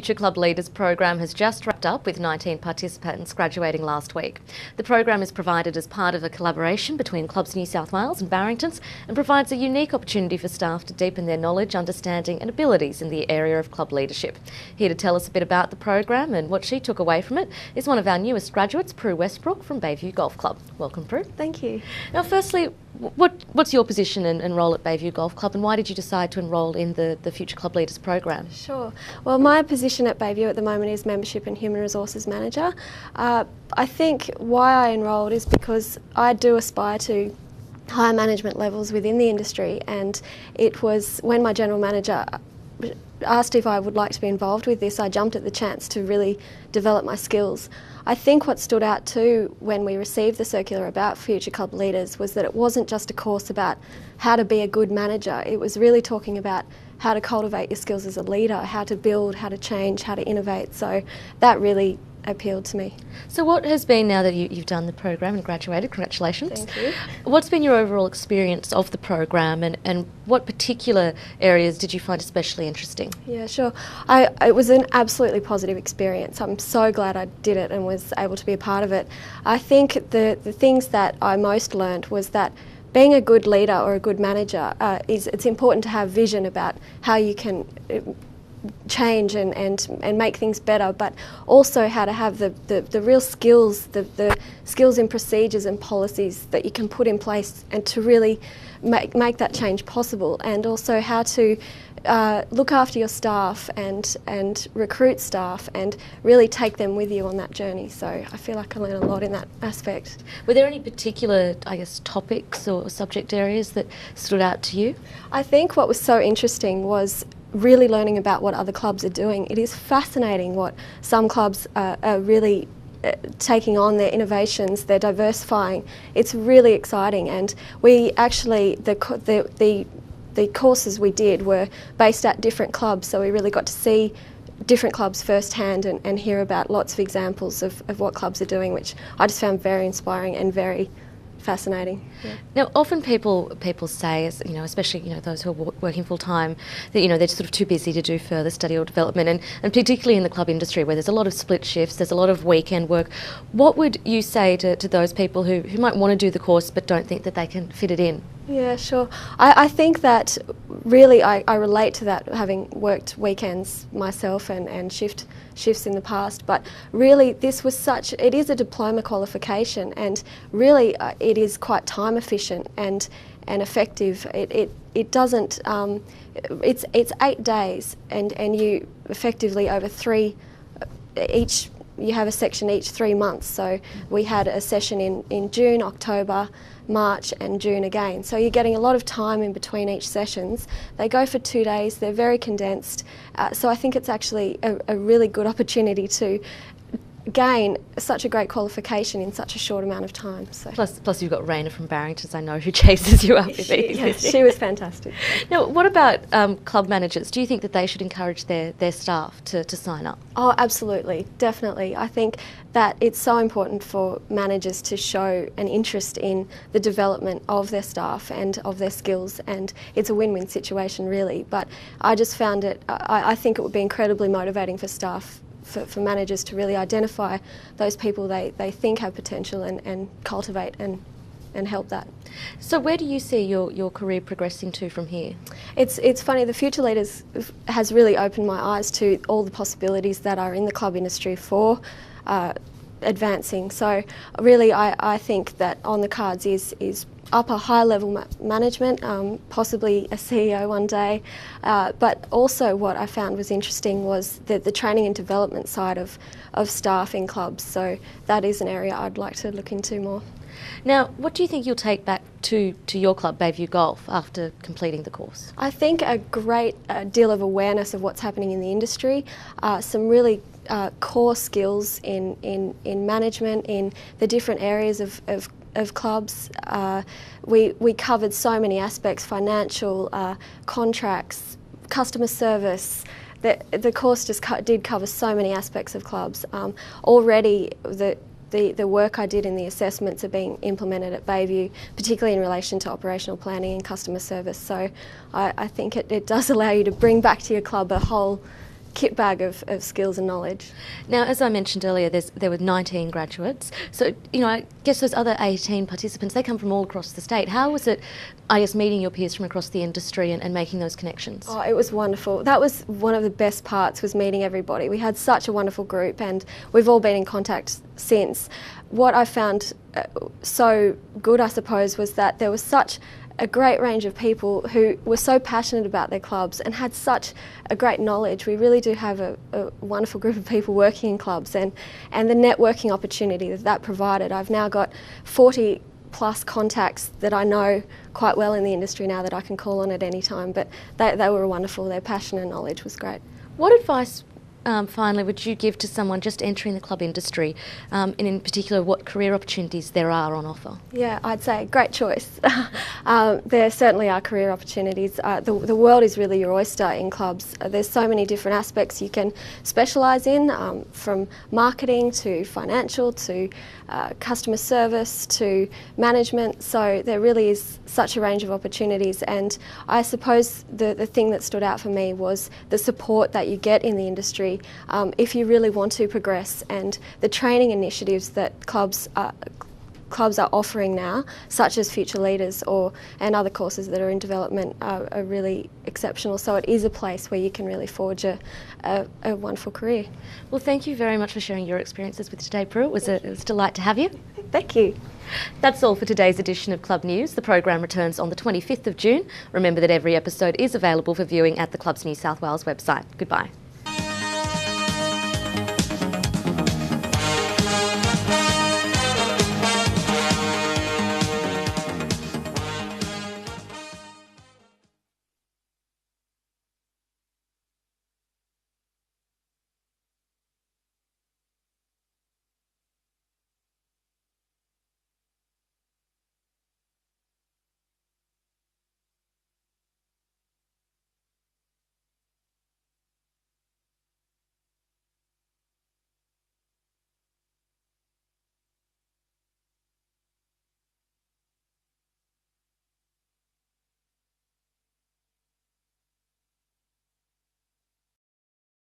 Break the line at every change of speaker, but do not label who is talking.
Future Club Leaders program has just wrapped up with 19 participants graduating last week. The program is provided as part of a collaboration between Clubs New South Wales and Barringtons and provides a unique opportunity for staff to deepen their knowledge, understanding and abilities in the area of club leadership. Here to tell us a bit about the program and what she took away from it is one of our newest graduates, Prue Westbrook from Bayview Golf Club. Welcome, Prue.
Thank you.
Now, firstly, what's your position and role at Bayview Golf Club, and why did you decide to enrol in the Future Club Leaders program?
Sure. Well, my position at Bayview at the moment is Membership and Human Resources Manager. I think why I enrolled is because I do aspire to higher management levels within the industry, and it was when my General Manager asked if I would like to be involved with this, I jumped at the chance to really develop my skills. I think what stood out too when we received the circular about Future Club Leaders was that it wasn't just a course about how to be a good manager. It was really talking about how to cultivate your skills as a leader, how to build, how to change, how to innovate. So that really appealed to me.
So what has been, now that you've done the program and graduated, congratulations.
Thank you.
What's been your overall experience of the program, and what particular areas did you find especially interesting?
Yeah, sure. It was an absolutely positive experience. I'm so glad I did it and was able to be a part of it. I think the things that I most learned was that being a good leader or a good manager, it's important to have vision about how you can change and make things better, but also how to have the real skills, the skills in procedures and policies that you can put in place and to really make that change possible, and also how to look after your staff and recruit staff and really take them with you on that journey. So I feel like I learned a lot in that aspect.
Were there any particular, topics or subject areas that stood out to you?
I think what was so interesting was really learning about what other clubs are doing. It is fascinating what some clubs are really taking on, their innovations, they're diversifying. It's really exciting, and we actually, the courses we did were based at different clubs, so we really got to see different clubs firsthand and hear about lots of examples of what clubs are doing, which I just found very inspiring and very fascinating. Yeah.
Now, often people say, especially those who are working full time, that they're sort of too busy to do further study or development, and particularly in the club industry where there's a lot of split shifts, there's a lot of weekend work. What would you say to those people who might want to do the course but don't think that they can fit it in?
Yeah, sure. I think that really I relate to that, having worked weekends myself and shifts in the past, but really this was it is a diploma qualification, and really it is quite time efficient and effective. It doesn't, it's 8 days and you effectively over you have a section each 3 months. So we had a session in June, October, March and June again. So you're getting a lot of time in between each sessions. They go for 2 days, they're very condensed. So I think it's actually a really good opportunity to gain such a great qualification in such a short amount of time. So.
Plus you've got Raina from Barringtons, I know, who chases you up.
She was fantastic.
Now, what about club managers? Do you think that they should encourage their staff to sign up?
Oh, absolutely, definitely. I think that it's so important for managers to show an interest in the development of their staff and of their skills, and it's a win-win situation really. But I just found I think it would be incredibly motivating for staff, for managers to really identify those people they think have potential and cultivate and help that.
So where do you see your career progressing to from here?
It's funny, the Future Leaders has really opened my eyes to all the possibilities that are in the club industry for advancing. So really I think that on the cards is upper high level management, possibly a CEO one day, but also what I found was interesting was the training and development side of staff in clubs. So that is an area I'd like to look into more.
Now, what do you think you'll take back to your club, Bayview Golf, after completing the course?
I think a great deal of awareness of what's happening in the industry, some really core skills in management, in the different areas of clubs. We covered so many aspects: financial, contracts, customer service. The course just did cover so many aspects of clubs. Already the work I did in the assessments are being implemented at Bayview, particularly in relation to operational planning and customer service. So I think it does allow you to bring back to your club a whole kit bag of skills and knowledge.
Now, as I mentioned earlier, there were 19 graduates. So, I guess those other 18 participants, they come from all across the state. How was it, I guess, meeting your peers from across the industry and making those connections?
Oh, it was wonderful. That was one of the best parts, was meeting everybody. We had such a wonderful group, and we've all been in contact since. What I found so good, I suppose, was that there was such a great range of people who were so passionate about their clubs and had such a great knowledge. We really do have a wonderful group of people working in clubs, and the networking opportunity that provided. I've now got 40 plus contacts that I know quite well in the industry now that I can call on at any time, but they were wonderful. Their passion and knowledge was great.
What advice, finally, would you give to someone just entering the club industry, and in particular what career opportunities there are on offer?
Yeah, I'd say great choice. There certainly are career opportunities. The world is really your oyster in clubs. There's so many different aspects you can specialise in, from marketing to financial to customer service to management. So there really is such a range of opportunities, and I suppose the thing that stood out for me was the support that you get in the industry if you really want to progress, and the training initiatives that clubs are offering now, such as Future Leaders and other courses that are in development, are really exceptional. So it is a place where you can really forge a wonderful career.
Well, thank you very much for sharing your experiences with today, Prue. It was a delight to have you.
Thank you.
That's all for today's edition of Club News. The program returns on the 25th of June. Remember that every episode is available for viewing at the Clubs New South Wales website. Goodbye.